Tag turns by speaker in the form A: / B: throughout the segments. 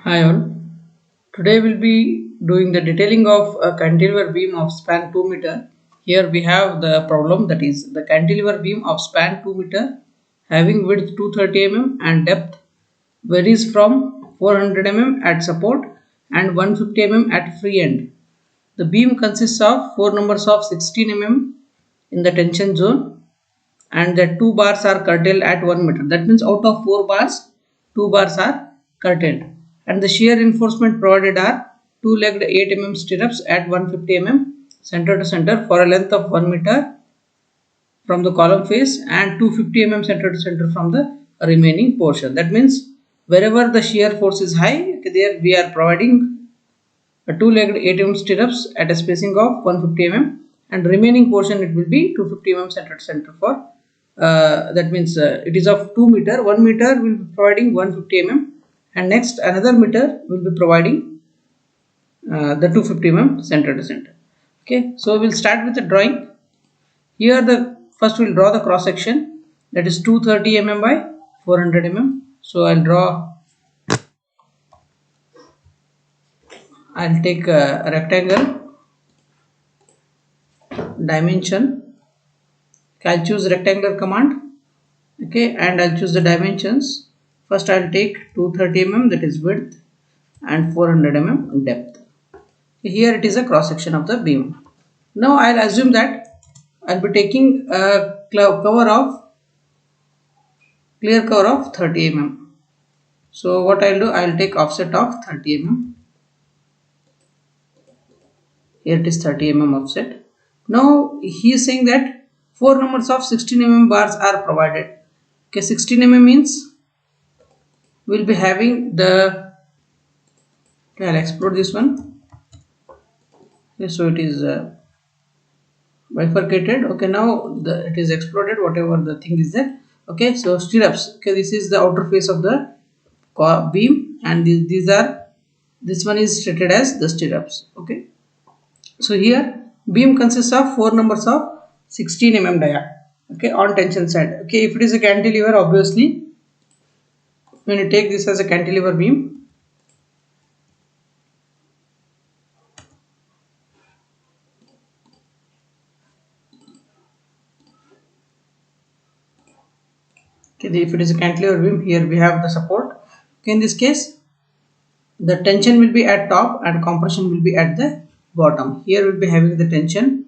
A: Hi all. Today we'll be doing the detailing of a cantilever beam of span 2 meter. Here we have the problem, that is the cantilever beam of span 2 meter having width 230 mm and depth varies from 400 mm at support and 150 mm at free end. The beam consists of 4 numbers of 16 mm in the tension zone, and the 2 bars are curtailed at 1 meter. That means out of 4 bars, 2 bars are curtailed. And the shear reinforcement provided are 2-legged 8 mm stirrups at 150 mm center to center for a length of 1 meter from the column face and 250 mm center to center from the remaining portion. That means wherever the shear force is high, there we are providing a 2-legged 8 mm stirrups at a spacing of 150 mm, and remaining portion it will be 250 mm center to center for that means it is of 2 meter. 1 meter will be providing 150 mm, and next another meter will be providing the 250 mm center to center. Okay, so we'll start with the drawing. Here the first we'll draw the cross section, that is 230 mm by 400 mm. So I'll take a rectangle dimension. Okay, I'll choose rectangular command. Okay, and I'll choose the dimensions. First I'll take 230 mm, that is width, and 400 mm depth. Here it is a cross section of the beam. Now I'll assume that I'll be taking a clear cover of 30 mm. So what I'll do, I'll take offset of 30 mm. Here it is 30 mm offset. Now he is saying that 4 numbers of 16 mm bars are provided. Okay, 16 mm means we'll be having the, okay, I'll explode this one. Okay, so it is bifurcated. Okay, now it is exploded, whatever the thing is there. Okay, so stirrups. Okay, this is the outer face of the beam, and this one is stated as the stirrups. Okay, so here beam consists of 4 numbers of 16 mm dia. Okay, on tension side. Okay, if it is a cantilever, obviously when you take this as a cantilever beam, okay, if it is a cantilever beam, here we have the support. Okay, in this case the tension will be at top and compression will be at the bottom. Here we will be having the tension.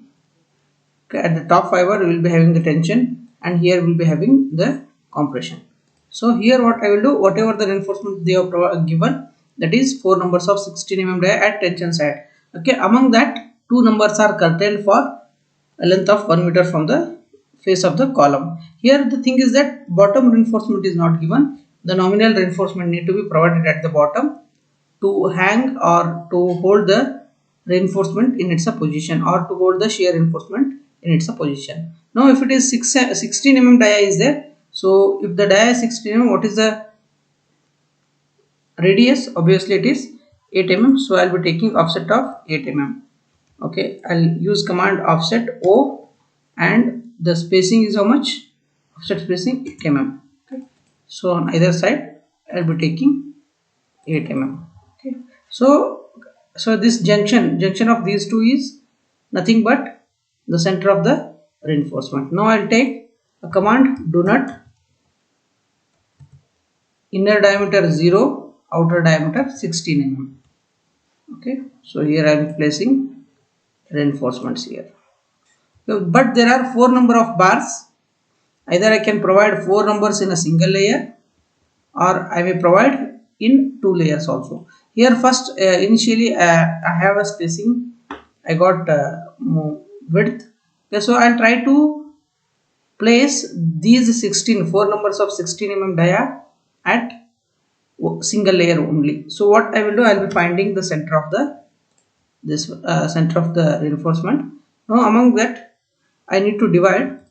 A: Okay, at the top fiber we will be having the tension, and here we will be having the compression. So here what I will do, whatever the reinforcement they have given, that is 4 numbers of 16 mm dia at tension side. Okay, among that 2 numbers are curtailed for a length of 1 meter from the face of the column. Here the thing is that bottom reinforcement is not given. The nominal reinforcement need to be provided at the bottom to hang or to hold the reinforcement in its position, or to hold the shear reinforcement in its position. Now if it is 16 mm dia is there, so if the dia is 16 mm, what is the radius? Obviously it is 8 mm, so I'll be taking offset of 8 mm. Okay, I'll use command offset O, and the spacing is how much? Offset spacing 8 mm. Okay, so on either side I'll be taking 8 mm. Okay, so this junction of these two is nothing but the center of the reinforcement. Now I'll take a command do not inner diameter 0, outer diameter 16 mm. Okay, so here I am placing reinforcements here. So, but there are 4 number of bars. Either I can provide 4 numbers in a single layer, or I may provide in 2 layers also. Here first initially I have a spacing, I got width. Okay, so I'll try to place these 4 numbers of 16 mm dia at single layer only. So what I will do, I will be finding the center of the center of the reinforcement. Now among that I need to divide,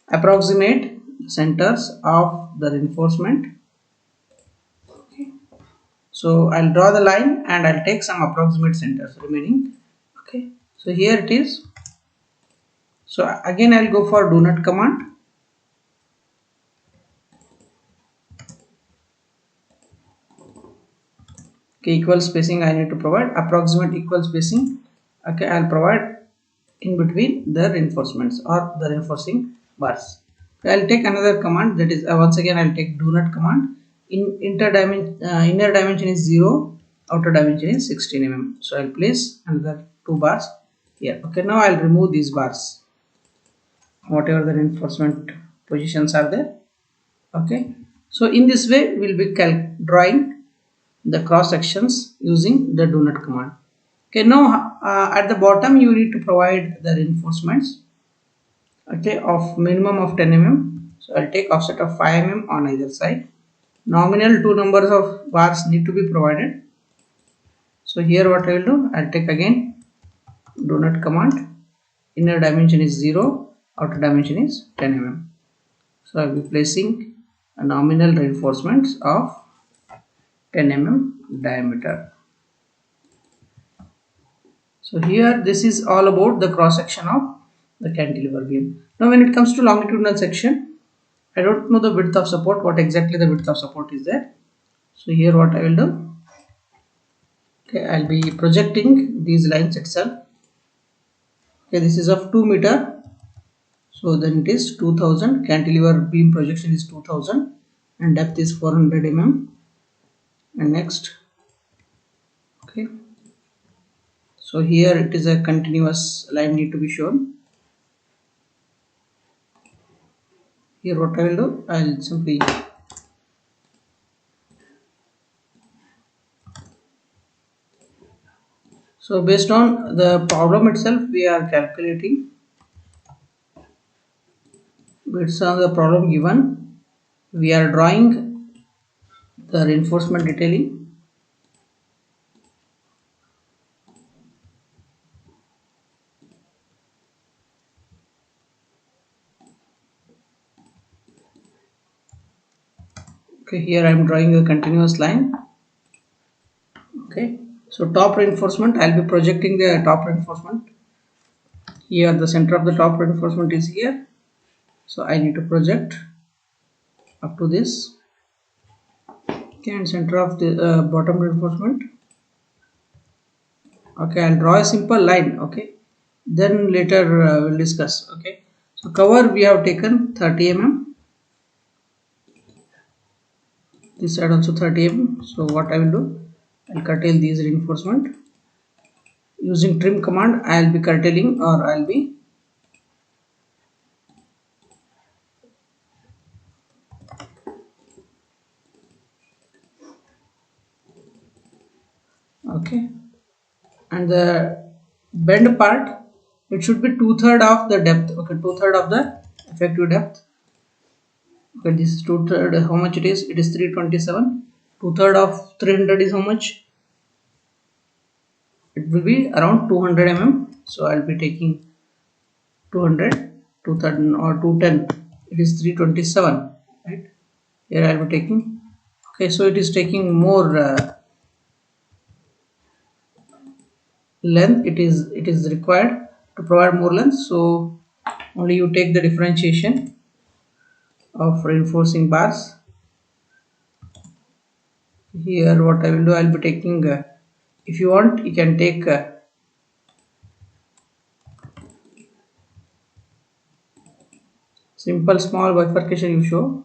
A: approximate centers of the reinforcement. Okay, so I'll draw the line and I'll take some approximate centers remaining. Okay, so here it is. So again I'll go for do not command. Okay, equal spacing I need to provide, approximate equal spacing. Okay, I'll provide in between the reinforcements or the reinforcing bars. Okay, I'll take another command, that is once again I'll take do not command. In inner dimension is 0, outer dimension is 16 mm. So I'll place another 2 bars here. Okay, now I'll remove these bars, whatever the reinforcement positions are there. Okay, so in this way we'll be drawing the cross sections using the do not command. Okay, now at the bottom you need to provide the reinforcements, okay, of minimum of 10 mm. So I'll take offset of 5 mm on either side. Nominal 2 numbers of bars need to be provided. So here what I will do, I'll take again do not command. Inner dimension is 0, outer dimension is 10 mm. So I'll be placing a nominal reinforcements of 10 mm diameter. So here this is all about the cross section of the cantilever beam. Now when it comes to longitudinal section, I don't know the width of support, what exactly the width of support is there. So here what I will do, okay, I'll be projecting these lines itself. Okay, this is of 2 meter, so then it is 2000, cantilever beam projection is 2000 and depth is 400 mm. And next, okay, so here it is a continuous line need to be shown. Here what I will do, I will simply so based on the problem itself we are calculating, based on the problem given we are drawing the reinforcement detailing. Okay, here I am drawing a continuous line. Okay, so top reinforcement, I'll be projecting the top reinforcement. Here the center of the top reinforcement is here, so I need to project up to this. Okay, and center of the bottom reinforcement. Okay, I'll draw a simple line. Okay, then later we'll discuss. Okay, so cover we have taken 30 mm, this side also 30 mm. So what I will do, I'll curtail these reinforcement using trim command. I'll be curtailing, or I'll be okay, and the bend part, it should be 2/3 of the depth. Okay, 2/3 of the effective depth. Okay, this is 2/3. How much it is? It is 327. 2/3 of 300 is how much? It will be around 200 mm. So I'll be taking 200, 230 or 210. It is 327, right? Here I'll be taking. Okay, so it is taking more length. It is required to provide more length. So only you take the differentiation of reinforcing bars. Here what I will do, I'll be taking if you want you can take simple small bifurcation you show.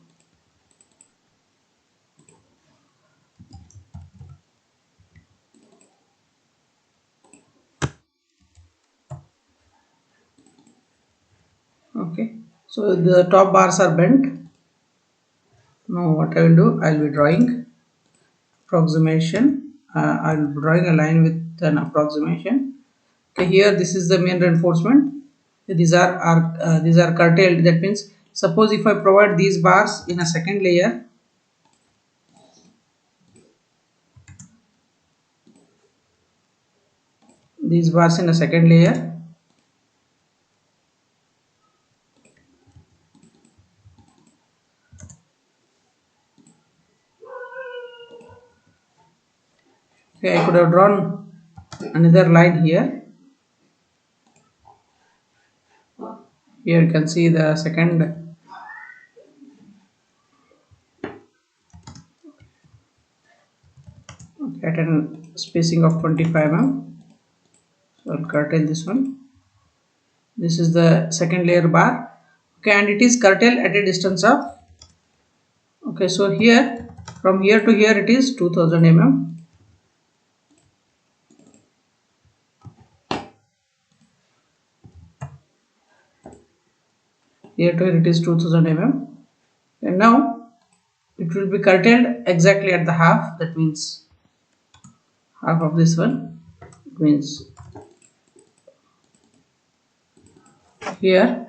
A: Okay, so the top bars are bent. Now what I will do, I'll be drawing approximation. I'll be drawing a line with an approximation. Okay, here this is the main reinforcement. These are curtailed. That means suppose if I provide these bars in a second layer, these bars in a second layer, okay, I could have drawn another line here. Here you can see the second. Okay, at a spacing of 25 mm. So I'll curtail this one. This is the second layer bar. Okay, and it is curtailed at a distance of, okay, so here from here to here it is 2000 mm. Here to here it is 2000 mm. And now it will be curtailed exactly at the half. That means half of this one. It means here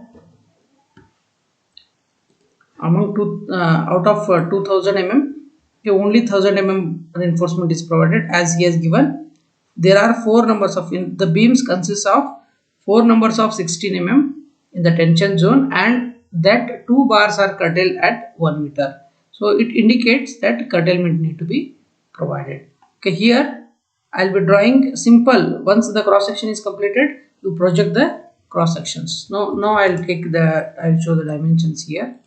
A: among out of 2000 mm, okay, only 1000 mm reinforcement is provided as he has given. There are four numbers of the beams consist of four numbers of 16 mm in the tension zone, and that two bars are curtailed at 1 meter. So it indicates that curtailment need to be provided. Okay, here I'll be drawing simple. Once the cross section is completed, you project the cross sections. Now I'll show the dimensions here,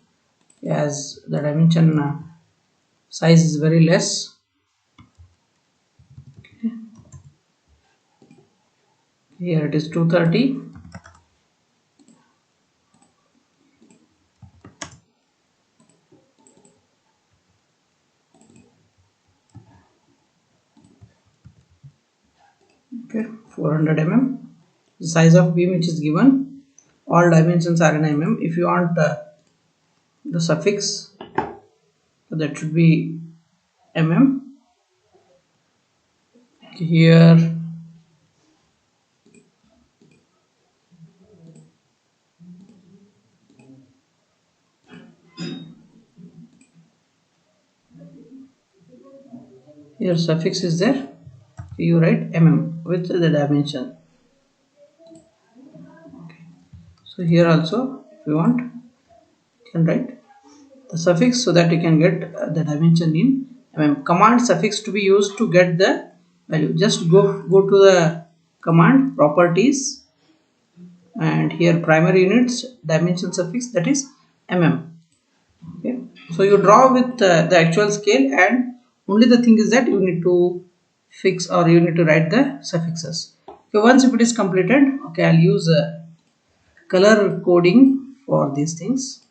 A: as the dimension size is very less. Here it is 230. Okay, 400 mm. The size of beam which is given. All dimensions are in mm. If you want the suffix, so that should be mm. Here suffix is there. You write mm with the dimension. Okay. So here also, if you want, you can write the suffix so that you can get the dimension in mm. Command suffix to be used to get the value. Just go to the command properties, and here primary units dimension suffix, that is mm. Okay, so you draw with the actual scale, and only the thing is that you need to fix, or you need to write the suffixes. Okay, once if it is completed, okay, I'll use color coding for these things.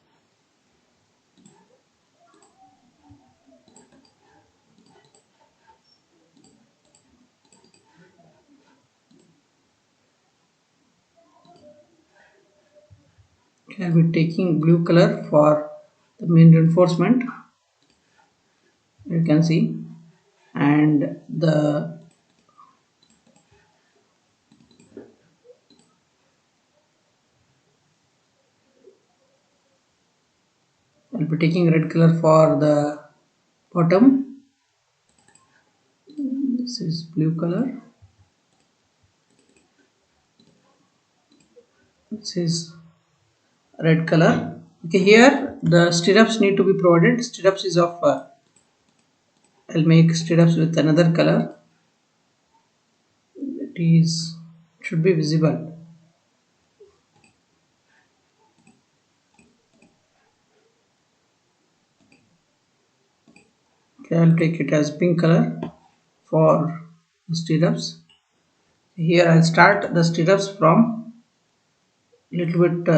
A: Okay, I'll be taking blue color for the main reinforcement, you can see, and I'll be taking red color for the bottom. This is blue color. This is red color. Okay, here the stirrups need to be provided. Stirrups is of I'll make stirrups with another color. It should be visible. Okay, I'll take it as pink color for the stirrups. Here I'll start the stirrups from little bit.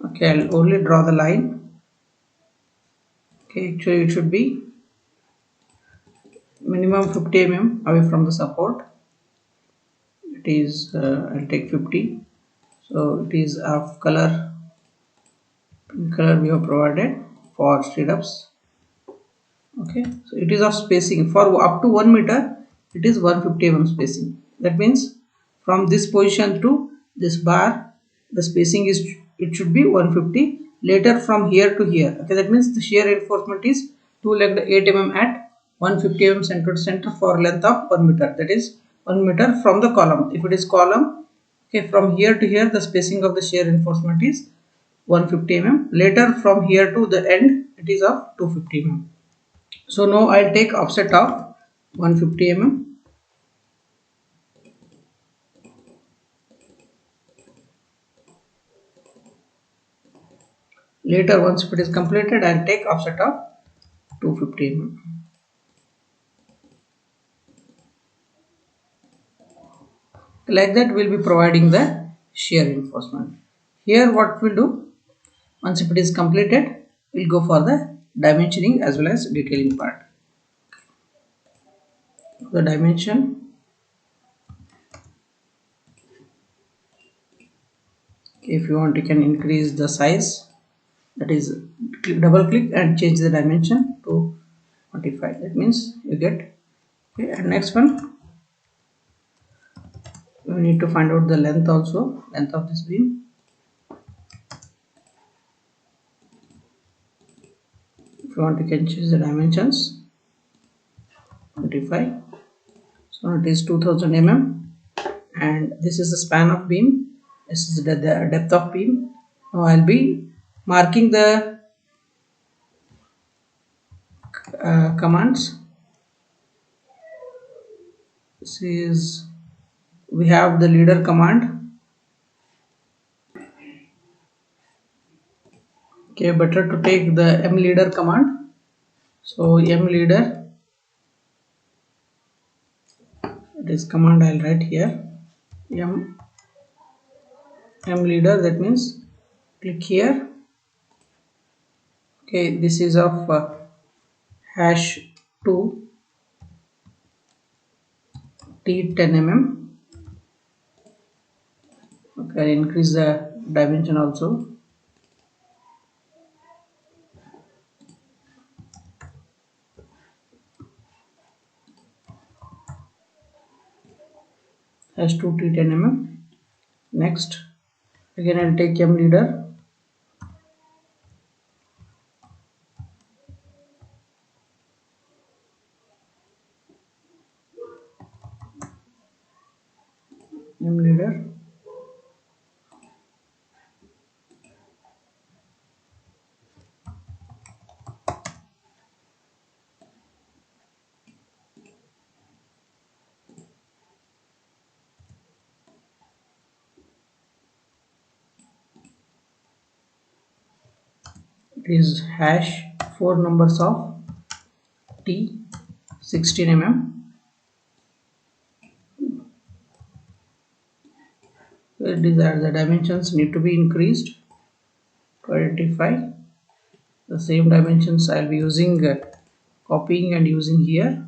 A: Okay, I'll only draw the line. Okay, actually it should be minimum 50 mm away from the support. It is I'll take 50. So it is of color, pink color we have provided for stirrups. Okay, so it is of spacing for up to 1 meter. It is 150 mm spacing. That means from this position to this bar, the spacing is, it should be 150. Later from here to here, okay, that means the shear reinforcement is 2-legged 8 mm at 150 mm center to center for length of 1 meter. That is 1 meter from the column. If it is column, okay, from here to here the spacing of the shear reinforcement is 150 mm. Later from here to the end it is of 250 mm. So now I'll take offset of 150 mm. Later once it is completed, I'll take offset of 250 mm. Like that we'll be providing the shear reinforcement. Here what we'll do, once if it is completed, we'll go for the dimensioning as well as detailing part. The dimension, if you want you can increase the size, that is double click and change the dimension to 45. That means you get. Okay, and next one, we need to find out the length also, length of this beam. If you want you can change the dimensions, 25. So it is 2000 mm, and this is the span of beam, this is the depth of beam. Now I'll be marking the commands. This is, we have the leader command. Okay, better to take the m leader command. So m leader, this command I'll write here, m leader, that means click here. Okay, this is of hash 2 t 10 mm. Okay, I'll increase the dimension also. Hash 2 t 10 mm. Next, again I'll take m leader. M leader. It is hash 4 numbers of t 16 mm. The dimensions need to be increased to identify the same dimensions. I'll be using copying and using here.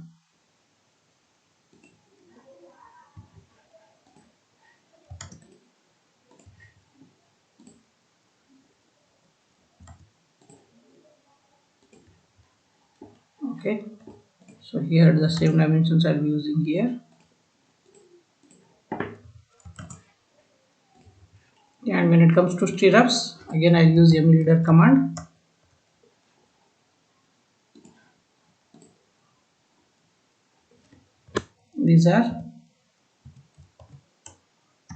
A: Okay, so here the same dimensions I'll be using here. And when it comes to stirrups, again I'll use m leader command. These are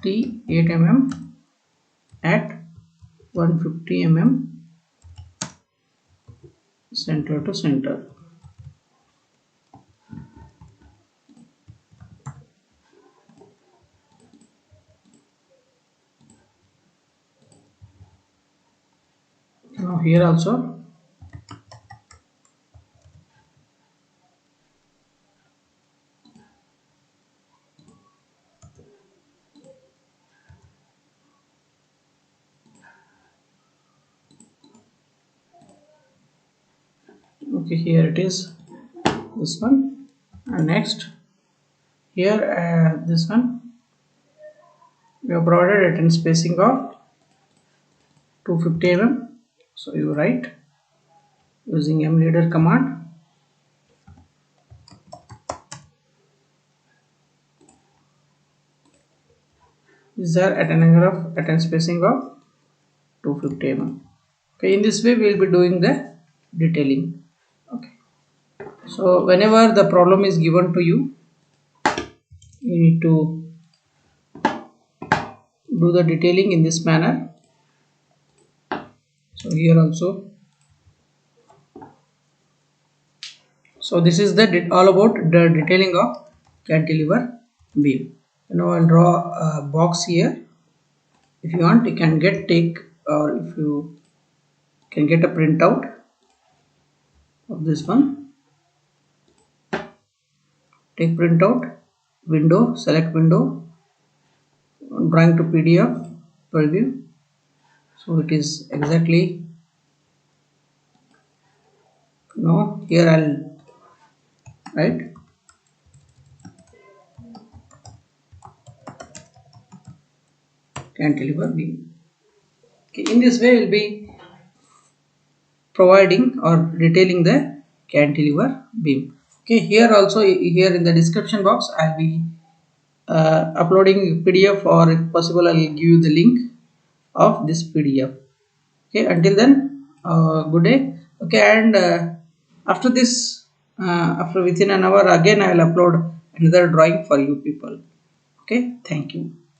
A: t 8 mm at 150 mm center to center. Now here also, okay, here it is, this one. And next here this one, we have provided at an spacing of 250 mm. So you write using m leader command. These are at an angle of at an spacing of 250 mm. Okay, in this way we will be doing the detailing. Okay, so whenever the problem is given to you, you need to do the detailing in this manner. So here also, so this is the all about the detailing of cantilever beam. Now I'll draw a box here. If you want, you can take, or if you can get a printout of this one. Take printout, window, select window, drawing to PDF preview. So it is exactly, no, here I'll write cantilever beam. Okay, in this way we'll be providing or detailing the cantilever beam. Okay, here also, here in the description box I'll be uploading PDF, or if possible I'll give you the link of this PDF. Okay, until then, good day. Okay, and after this, after within an hour again I will upload another drawing for you people. Okay, thank you.